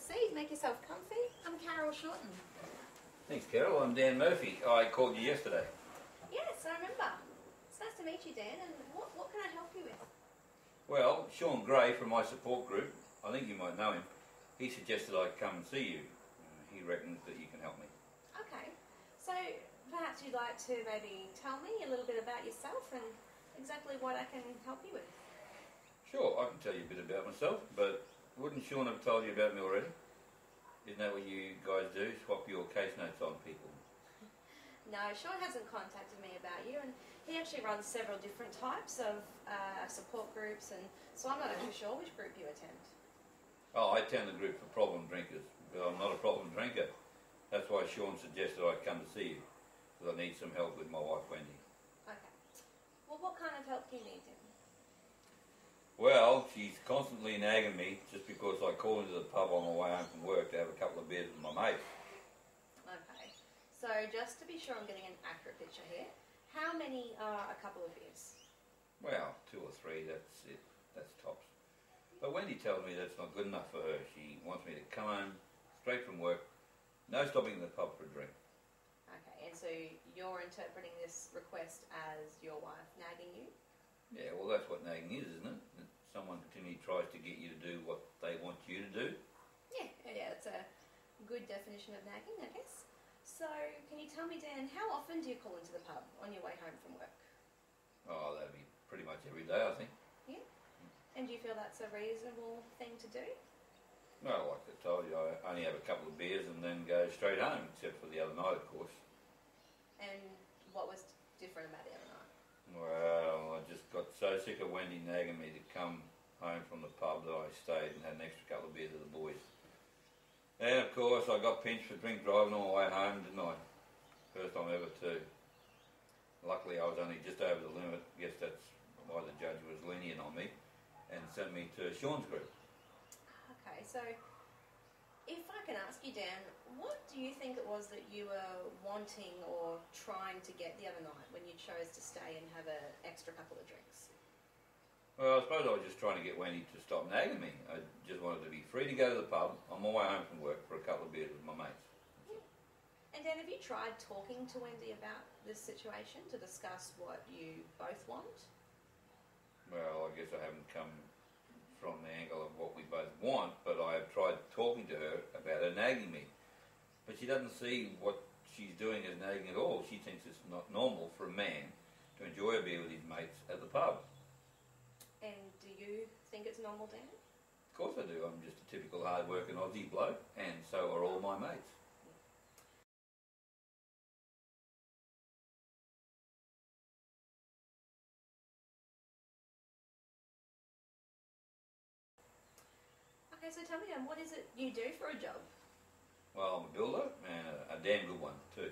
seat. Make yourself comfy. I'm Carol Shorten. Thanks, Carol. I'm Dan Murphy. I called you yesterday. Yes, I remember. It's nice to meet you, Dan. And what can I help you with? Well, Sean Gray from my support group, I think you might know him, he suggested I come and see you. He reckons that you can help me. Okay. So perhaps you'd like to maybe tell me a little bit about yourself and exactly what I can help you with. Sure, I can tell you a bit about myself, but wouldn't Sean have told you about me already? Isn't that what you guys do, swap your case notes on people? No, Sean hasn't contacted me about you, and he actually runs several different types of support groups, and so I'm not actually sure which group you attend. Oh, I attend the group for problem drinkers, but I'm not a problem drinker. That's why Sean suggested I come to see you, because I need some help with my wife Wendy. Okay. Well, what kind of help do you need, Dan? Well, she's constantly nagging me just because I call into the pub on my way home from work to have a couple of beers with my mates. Okay. So just to be sure I'm getting an accurate picture here, how many are a couple of beers? Well, 2 or 3, that's it. That's tops. But Wendy tells me that's not good enough for her. She wants me to come home straight from work, no stopping in the pub for a drink. Okay, and so you're interpreting this request as your wife nagging you? Yeah, well, that's what nagging is, isn't it? That someone continually tries to get you to do what they want you to do. Yeah, it's a good definition of nagging, I guess. So, can you tell me, Dan, how often do you call into the pub on your way home from work? Oh, that'd be pretty much every day, I think. Yeah? And do you feel that's a reasonable thing to do? Well, like I told you, I only have a couple of beers and then go straight home, except for the other night, of course. And what was different about the other night? Well, I just got so sick of Wendy nagging me to come home from the pub that I stayed and had an extra couple of beers with the boys. And of course I got pinched for drink driving on my way home, didn't I? First time ever too. Luckily I was only just over the limit. Guess that's why the judge was lenient on me and sent me to Sean's group. Okay, so if I can ask you, Dan, what do you think it was that you were wanting or trying to get the other night when you chose to stay and have an extra couple of drinks? Well, I suppose I was just trying to get Wendy to stop nagging me. I just wanted to be free to go to the pub on my way home from work for a couple of beers with my mates. Yeah. And Dan, have you tried talking to Wendy about this situation to discuss what you both want? Well, I guess I haven't come from the angle of what we both want, but I have tried talking to her about her nagging me. But she doesn't see what she's doing as nagging at all. She thinks it's not normal for a man to enjoy a beer with his mates at the pub. And do you think it's normal, Dan? Of course I do. I'm just a typical hard-working Aussie bloke, and so are all my mates. Okay, so tell me, Dan, what is it you do for a job? Well, I'm a builder, and a damn good one too.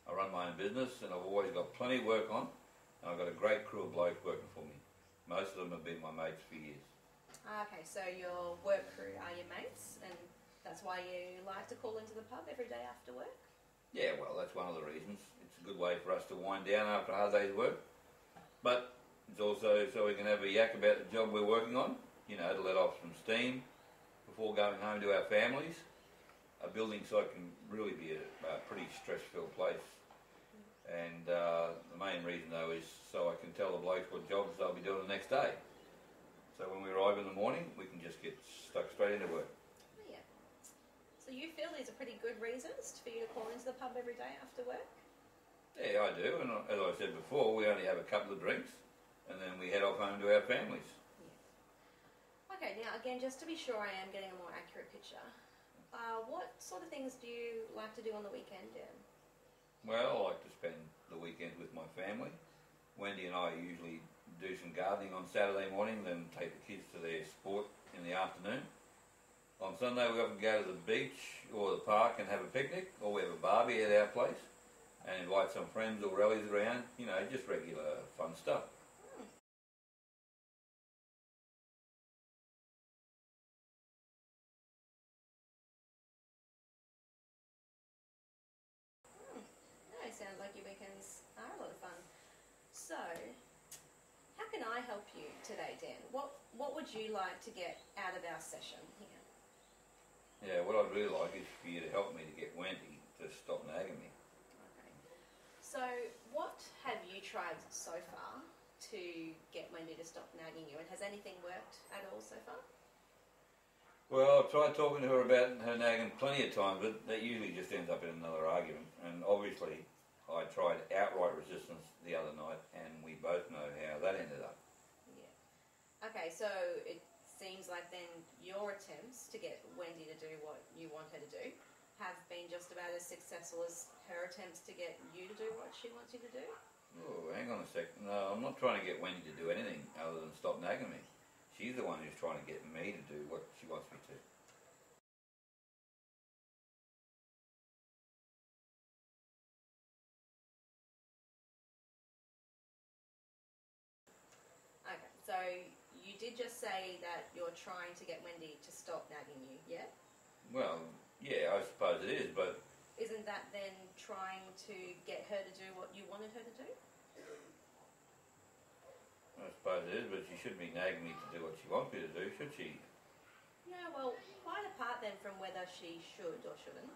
I run my own business, and I've always got plenty of work on, and I've got a great crew of blokes working for me. Most of them have been my mates for years. Okay, so your work crew are your mates, and that's why you like to call into the pub every day after work? Yeah, well, that's one of the reasons. It's a good way for us to wind down after a hard day's work. But it's also so we can have a yak about the job we're working on, you know, to let off some steam before going home to our families. A building site can really be a pretty stress-filled place. And the main reason, though, is so I can tell the blokes what jobs they'll be doing the next day. So when we arrive in the morning, we can just get stuck straight into work. Oh, yeah. So you feel these are pretty good reasons for you to call into the pub every day after work? Yeah, I do. And as I said before, we only have a couple of drinks, and then we head off home to our families. Yeah. Okay, now again, just to be sure I am getting a more accurate picture, what sort of things do you like to do on the weekend, Dan? Well, I like to spend the weekend with my family. Wendy and I usually do some gardening on Saturday morning, then take the kids to their sport in the afternoon. On Sunday we often go to the beach or the park and have a picnic, or we have a barbie at our place and invite some friends or rallies around, you know, just regular fun stuff. No, it sounds like your weekends are a lot of fun. So, how can I help you today, Dan? What would you like to get out of our session here? Yeah, what I'd really like is for you to help me to get Wendy to stop nagging me. Okay. So, what have you tried so far to get Wendy to stop nagging you, and has anything worked at all so far? Well, I've tried talking to her about her nagging plenty of times, but that usually just ends up in another argument. And obviously, I tried outright resistance the other night, and we both know how that ended up. Yeah. Okay, so it seems like then your attempts to get Wendy to do what you want her to do have been just about as successful as her attempts to get you to do what she wants you to do? Oh, hang on a sec. No, I'm not trying to get Wendy to do anything other than stop nagging me. She's the one who's trying to get me to do what she wants me to. Okay, so you did just say that you're trying to get Wendy to stop nagging you, yeah? Well, yeah, I suppose it is, but Isn't that then trying to get her to do what you wanted her to do? I suppose it is, but she shouldn't be nagging me to do what she wants me to do, should she? Yeah, well, quite apart then from whether she should or shouldn't,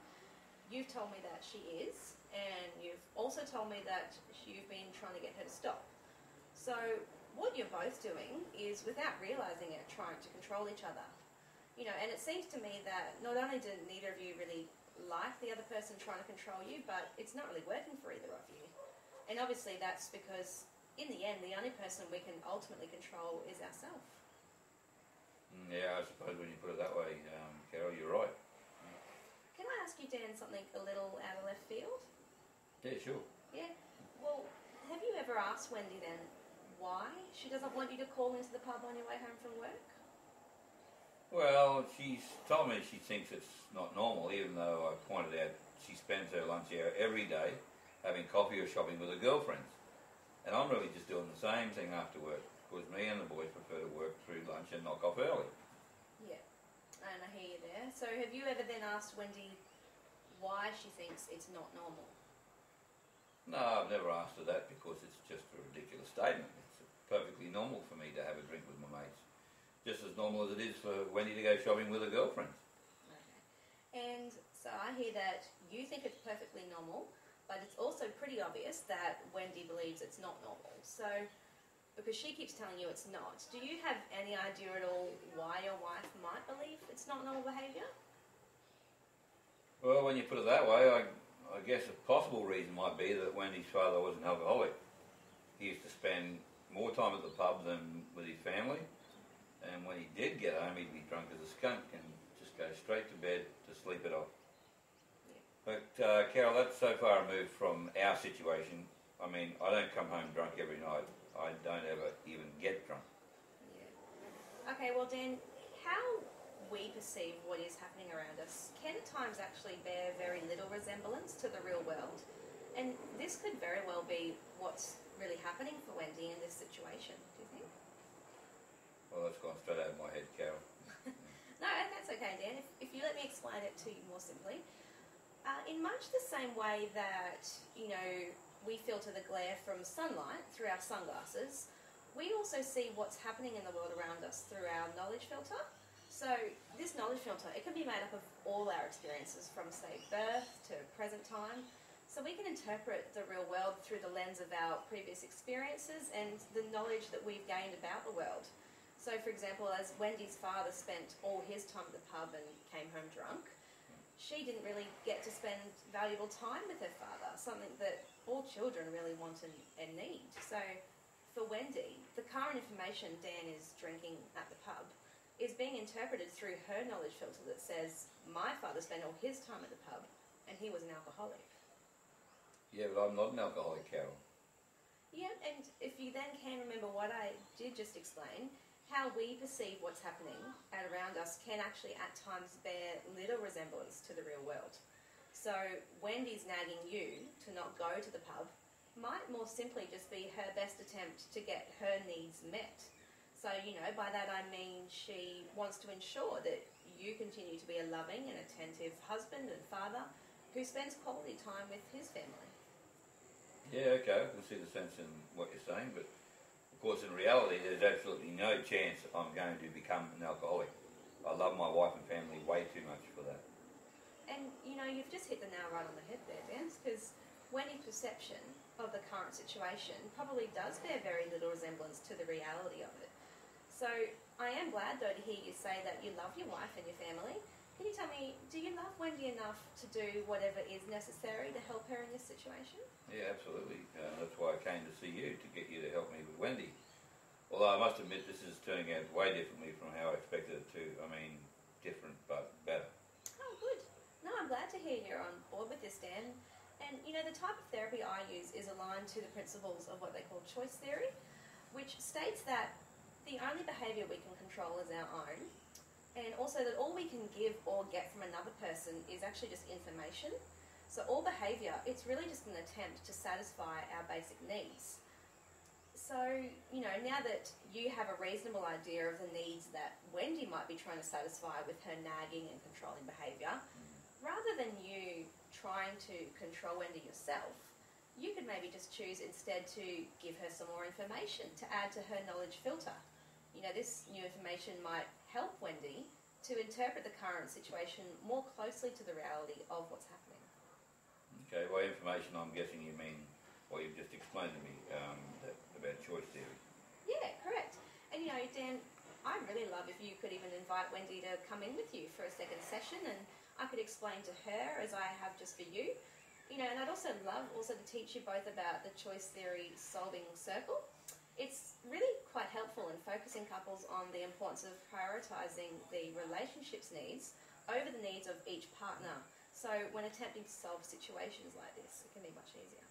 you've told me that she is, and you've also told me that you've been trying to get her to stop. So what you're both doing is, without realising it, trying to control each other. You know, and it seems to me that not only do neither of you really like the other person trying to control you, but it's not really working for either of you. And obviously that's because, in the end, the only person we can ultimately control is ourselves. Yeah, I suppose when you put it that way, Carol, you're right. Can I ask you, Dan, something a little out of left field? Yeah, sure. Yeah? Well, have you ever asked Wendy then why she doesn't want you to call into the pub on your way home from work? Well, she's told me she thinks it's not normal, even though I pointed out she spends her lunch hour every day having coffee or shopping with her girlfriends. And I'm really just doing the same thing after work, because me and the boys prefer to work through lunch and knock off early. Yeah, and I hear you there. So have you ever then asked Wendy why she thinks it's not normal? No, I've never asked her that because it's just a ridiculous statement. It's perfectly normal for me to have a drink with my mates. Just as normal as it is for Wendy to go shopping with her girlfriends. Okay. And so I hear that you think it's perfectly normal, but it's also pretty obvious that Wendy believes it's not normal. So, because she keeps telling you it's not, do you have any idea at all why your wife might believe it's not normal behaviour? Well, when you put it that way, I guess a possible reason might be that Wendy's father was an alcoholic. He used to spend more time at the pub than with his family, and when he did get home, he'd be drunk as a skunk and just go straight to bed to sleep it off. Yeah. But Carol, that's so far removed from our situation. I mean, I don't come home drunk every night. I don't ever even get drunk. Yeah. Okay, well Dan, how we perceive what is happening around us can at times actually bear very little resemblance to the real world. And this could very well be what's really happening for Wendy in this situation, do you think? Well, that's gone straight out of my head, Carol. No, and that's okay, Dan. If you let me explain it to you more simply. In much the same way that, you know, we filter the glare from sunlight through our sunglasses, we also see what's happening in the world around us through our knowledge filter. So this knowledge filter, it can be made up of all our experiences from, say, birth to present time. So we can interpret the real world through the lens of our previous experiences and the knowledge that we've gained about the world. So, for example, as Wendy's father spent all his time at the pub and came home drunk, she didn't really get to spend valuable time with her father, something that all children really want and need. So, for Wendy, the current information Dan is drinking at the pub is being interpreted through her knowledge filter that says, my father spent all his time at the pub and he was an alcoholic. Yeah, but I'm not an alcoholic, Carol. Yeah, and if you then can remember what I did just explain, how we perceive what's happening around us can actually at times bear little resemblance to the real world. So Wendy's nagging you to not go to the pub might more simply just be her best attempt to get her needs met. So, you know, by that I mean she wants to ensure that you continue to be a loving and attentive husband and father who spends quality time with his family. Yeah, okay, I can see the sense in what you're saying, but of course in reality there's absolutely no chance I'm going to become an alcoholic. I love my wife and family way too much for that. And, you know, you've just hit the nail right on the head there, Dan, because Wendy's perception of the current situation probably does bear very little resemblance to the reality of it. So I am glad, though, to hear you say that you love your wife and your family. Can you tell me, do you love Wendy enough to do whatever is necessary to help her in this situation? Yeah, absolutely. That's why I came to see you, to get you to help me with Wendy. Although I must admit this is turning out way differently from how I expected it to. I mean, different but better. Oh, good. No, I'm glad to hear you're on board with this, Dan. And, you know, the type of therapy I use is aligned to the principles of what they call choice theory, which states that the only behaviour we can control is our own, and also that all we can give or get from another person is actually just information. So all behaviour, it's really just an attempt to satisfy our basic needs. So, you know, now that you have a reasonable idea of the needs that Wendy might be trying to satisfy with her nagging and controlling behaviour, rather than you trying to control Wendy yourself, you could maybe just choose instead to give her some more information to add to her knowledge filter. You know, this new information might help Wendy to interpret the current situation more closely to the reality of what's happening. Okay, by information I'm guessing you mean what you've just explained to me about choice theory. Yeah, correct. And you know, Dan, I'd really love if you could even invite Wendy to come in with you for a second session, and I could explain to her as I have just for you. You know, and I'd also love to teach you both about the choice theory solving circle. It's really quite helpful in focusing couples on the importance of prioritising the relationship's needs over the needs of each partner. So when attempting to solve situations like this, it can be much easier.